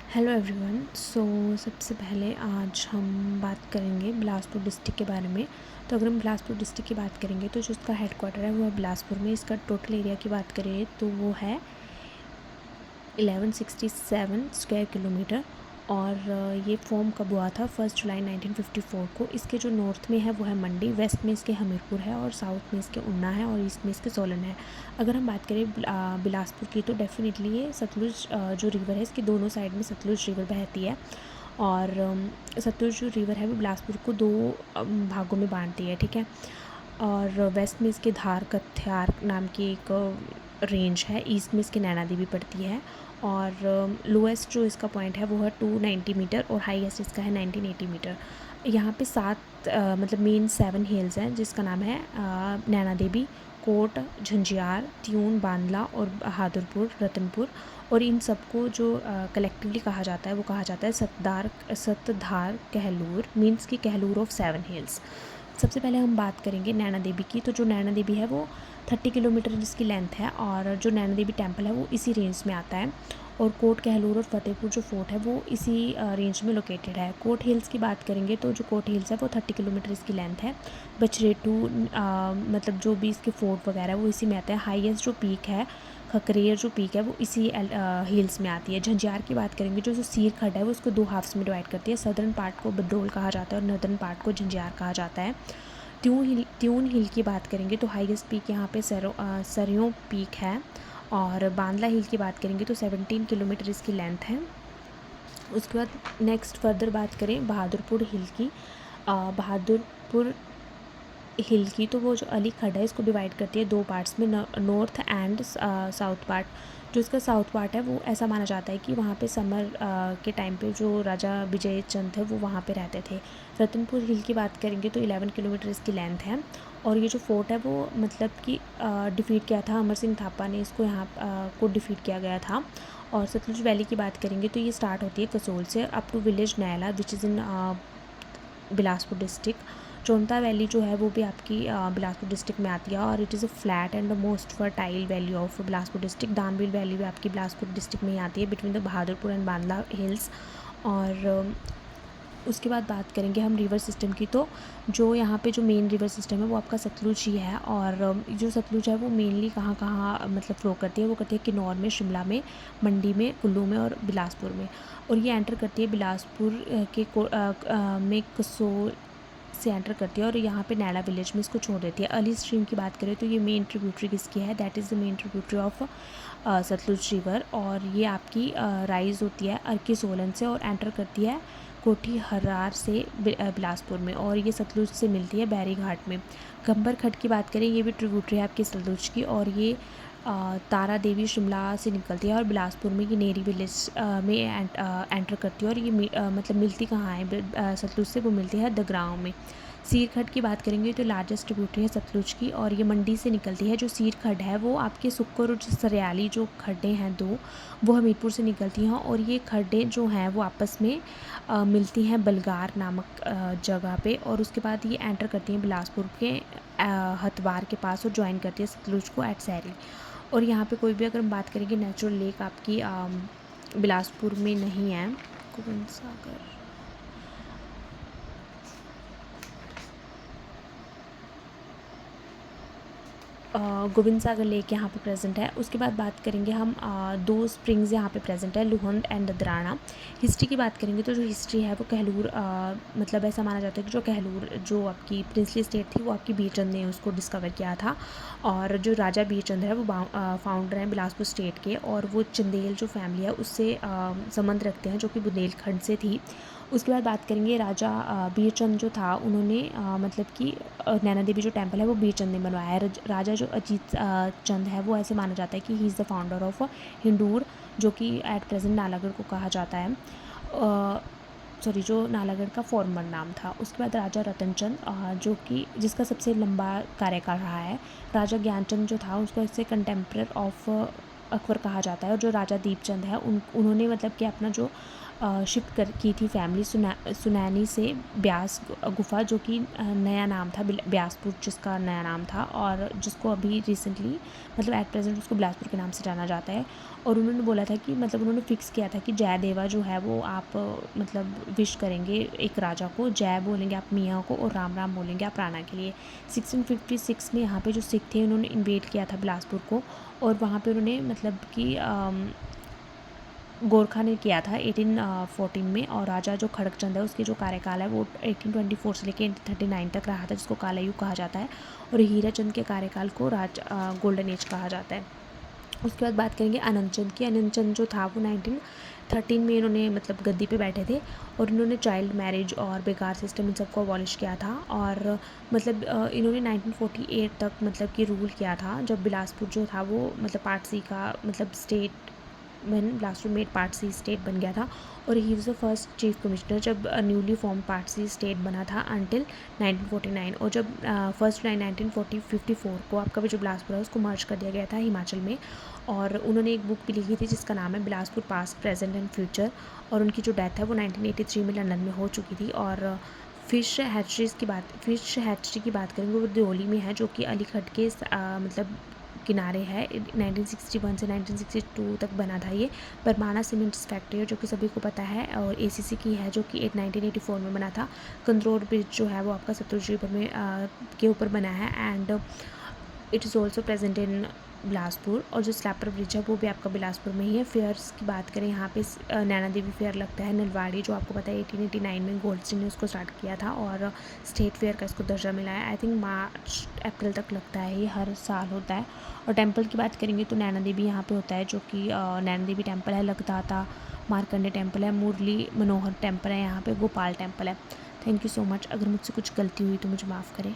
Hello everyone. सबसे पहले आज हम बात करेंगे बिलासपुर डिस्ट्रिक्ट के बारे में। तो अगर हम बिलासपुर डिस्ट्रिक्ट की बात करेंगे तो जो इसका हेडक्वार्टर है वो है बिलासपुर में। इसका टोटल एरिया की बात करें तो वो है 1167 स्क्वायर किलोमीटर। और ये फॉर्म कब हुआ था? 1 जुलाई 1954 को। इसके जो नॉर्थ में है वो है मंडी, वेस्ट में इसके हमीरपुर है, और साउथ में इसके उन्ना है, और ईस्ट में इसके सोलन है। अगर हम बात करें बिलासपुर की तो डेफिनेटली ये सतलुज जो रिवर है इसकी दोनों साइड में सतलुज रिवर बहती है। और सतलुज जो रिवर है वो बिलासपुर को दो भागों में बांटती है, ठीक है। और वेस्ट में इसके धार कथ्यार नाम की एक रेंज है, ईस्ट में इसकी नैना देवी पड़ती है। और लोएस्ट जो इसका पॉइंट है वो है 290 मीटर, और हाईएस्ट इसका है 1980 मीटर। यहाँ पे मतलब मेन 7 हिल्स हैं, जिसका नाम है नैना देवी, कोट, झंझार, त्यून, बांदला और बहादुरपुर, रतनपुर। और इन सबको जो कलेक्टिवली कहा जाता है वो कहा जाता है सतधार कहलूर, मीन्स की कहलूर ऑफ 7 हिल्स। सबसे पहले हम बात करेंगे नैना देवी की। तो जो नैना देवी है वो 30 किलोमीटर जिसकी लेंथ है, और जो नैना देवी टेम्पल है वो इसी रेंज में आता है। और कोट कहलूर और फतेहपुर जो फोर्ट है वो इसी रेंज में लोकेटेड है। कोट हिल्स की बात करेंगे तो जो कोट हिल्स है वो 30 किलोमीटर इसकी लेंथ है। बछरेटू मतलब जो भी इसके फोर्ट वगैरह है वो इसी में आते हैं। हाईएस्ट जो पीक है, खकरेर जो पीक है वो इसी हिल्स में आती है। झंझार की बात करेंगे, जो सीर खड्ड है वो उसको 2 हाफ्स में डिवाइड करती है। सदर्न पार्ट को बडोल कहा जाता है और नॉर्दर्न पार्ट को झंझार कहा जाता है। त्यून हिल की बात करेंगे तो हाईएस्ट पीक यहाँ पे सरयों पीक है। और बांदला हिल की बात करेंगे तो 17 किलोमीटर इसकी लेंथ है। उसके बाद नेक्स्ट फर्दर बात करें बहादुरपुर हिल की। बहादुरपुर हिल की तो वो जो अली खड्ड है इसको डिवाइड करती है 2 पार्ट्स में, नॉर्थ एंड साउथ पार्ट। जो इसका साउथ पार्ट है वो ऐसा माना जाता है कि वहाँ पे समर के टाइम पे जो राजा विजय चंद थे वो वहाँ पे रहते थे। रतनपुर हिल की बात करेंगे तो 11 किलोमीटर इसकी लेंथ है। और ये जो फोर्ट है वो मतलब कि डिफ़ीट किया था अमर सिंह थापा ने, इसको यहाँ को डिफ़ीट किया गया था। और सतलुज वैली की बात करेंगे तो ये स्टार्ट होती है कसोल से up to village Naila which is in Bilaspur district. Chonta valley जो है वो भी आपकी बिलासपुर डिस्ट्रिक्ट में आती है, और it is a flat and the most fertile valley of Bilaspur district. Danbil valley भी आपकी बिलासपुर डिस्ट्रिक्ट में ही आती है, between the Bahadurpur and Bandla hills. और उसके बाद बात करेंगे हम रिवर सिस्टम की। तो जो यहाँ पे जो मेन रिवर सिस्टम है वो आपका सतलुज ही है। और जो सतलुज है वो मेनली कहाँ कहाँ मतलब फ़्लो करती है? वो करती है किन्नौर में, शिमला में, मंडी में, कुल्लू में और बिलासपुर में। और ये एंटर करती है बिलासपुर में कसोल से एंटर करती है, और यहाँ पे नैला विलेज में इसको छोड़ देती है। अली स्ट्रीम की बात करें तो ये मेन ट्रिब्यूटरी किसकी है? That is the main tributary of Sutlej river. और ये आपकी राइज़ होती है अर्की सोलन से और एंटर करती है कोठी हरार से बिलासपुर में, और ये सतलुज से मिलती है बैरी घाट में। गंबर खड्ड की बात करें, ये भी ट्रिब्यूटरी है आपकी सतलुज की, और ये तारा देवी शिमला से निकलती है और बिलासपुर में ये नेरी विलेज में एंटर करती है। और ये मतलब मिलती कहाँ है सतलुज से? वो मिलती है दगराव में। सीर खड्ड की बात करेंगे तो लार्जेस्ट ट्रिब्यूटरी है सतलुज की, और ये मंडी से निकलती है। जो सीर खड्ड है वो आपके सुक्कर और सरियाली जो खड्डें हैं दो, वो हमीरपुर से निकलती हैं। और ये खड्डें जो हैं वो आपस में मिलती हैं बलगार नामक जगह पे, और उसके बाद ये एंटर करती हैं बिलासपुर के हथवार के पास और ज्वाइन करती है सतलुज को एट सैरी। और यहाँ पे कोई भी अगर हम बात करेंगे नेचुरल लेक आपकी बिलासपुर में नहीं है। गोविंद सागर गोविंद सागर लेक यहाँ पे प्रेजेंट है। उसके बाद बात करेंगे हम 2 स्प्रिंग्स यहाँ पे प्रेजेंट है, लुहंद एंड ददराना। हिस्ट्री की बात करेंगे तो जो हिस्ट्री है वो कहलूर मतलब ऐसा माना जाता है कि जो कहलूर जो आपकी प्रिंसली स्टेट थी वो आपकी बीरचंद ने उसको डिस्कवर किया था। और जो राजा बीरचंद है वो फाउंडर हैं बिलासपुर स्टेट के, और वो चंदेल जो फैमिली है उससे संबंध रखते हैं, जो कि बुंदेलखंड से थी। उसके बाद बात करेंगे राजा बीरचंद जो था, उन्होंने मतलब कि नैना देवी जो टेम्पल है वो बीरचंद ने बनवाया है। राजा जो अजीत चंद है वो ऐसे माना जाता है कि he is the founder of Hindur, जो कि एट प्रेजेंट नालागढ़ को कहा जाता है। सॉरी, जो नालागढ़ का फॉर्मर नाम था। उसके बाद राजा रतनचंद जो कि जिसका सबसे लंबा कार्यकाल रहा है। राजा ज्ञानचंद जो था उसको इससे कंटेम्प्रेर ऑफ अकबर कहा जाता है। और जो राजा दीपचंद है उन्होंने मतलब कि अपना जो शिफ्ट कर की थी फैमिली सुनैनी से ब्यास गुफ़ा, जो कि नया नाम था ब्यासपुर, जिसका नया नाम था, और जिसको अभी रिसेंटली मतलब एट प्रेजेंट उसको बिलासपुर के नाम से जाना जाता है। और उन्होंने बोला था कि मतलब उन्होंने फ़िक्स किया था कि जयदेवा जो है वो आप मतलब विश करेंगे एक राजा को, जय बोलेंगे आप मियाँ को, और राम राम बोलेंगे आप राणा के लिए। 1656 में यहाँ पे जो सिख थे उन्होंने इन्वेड किया था बिलासपुर को, और वहाँ पे उन्होंने मतलब कि गोरखा ने किया था 1814 में। और राजा जो खड़गचंद है उसके जो कार्यकाल है वो 1824 से लेकर 1839 तक रहा था, जिसको काला युग कहा जाता है। और हीरा चंद के कार्यकाल को गोल्डन एज कहा जाता है। उसके बाद बात करेंगे अनंत चंद की। अनंत चंद जो था वो 1913 में इन्होंने मतलब गद्दी पे बैठे थे, और इन्होंने चाइल्ड मैरिज और बेकार सिस्टम इन सबको अबॉलिश किया था। और मतलब इन्होंने 1948 तक मतलब कि रूल किया था, जब बिलासपुर जो था वो मतलब पार्ट सी का मतलब state when Bilaspur made part C state बन गया था। और he was the first chief commissioner जब newly form part C state बना था अंटिल 1949। और जब 1 जुलाई 1954 को आपका भी जो बिलासपुर है उसको मर्ज कर दिया गया था हिमाचल में। और उन्होंने एक बुक भी लिखी थी जिसका नाम है Bilaspur past present and future. और उनकी जो डेथ है वो 1983 में लंदन में हो चुकी थी। और फ़िश हैचरी की बात करेंगे वो दियोली में है, जो कि अलीगढ़ के मतलब किनारे है। 1961 से 1962 तक बना था ये। बरमाना सीमेंट्स फैक्ट्री है जो कि सभी को पता है, और एसीसी की है जो कि 1984 में बना था। कंदरौर ब्रिज जो है वो आपका सतलुज रिवर में के ऊपर बना है, and it is also present in Bilaspur. और जो स्लैपर ब्रिज है वो भी आपका बिलासपुर में ही है। फेयर्स की बात करें यहाँ पे नैना देवी फेयर लगता है। नलवाड़ी जो आपको पता है 1889 में गोल्डस्टीन ने उसको स्टार्ट किया था, और स्टेट फेयर का इसको दर्जा मिला है। आई थिंक मार्च अप्रैल तक लगता है, ये हर साल होता है। और टेम्पल की बात करेंगे तो नैना देवी यहाँ पे होता है, जो कि नैना देवी टेम्पल है, लगदाता मार्कंडे टेम्पल है, मुरली मनोहर टेम्पल है, यहाँ पे गोपाल टेम्पल है। Thank you so much. अगर मुझसे कुछ गलती हुई तो मुझे माफ़ करें।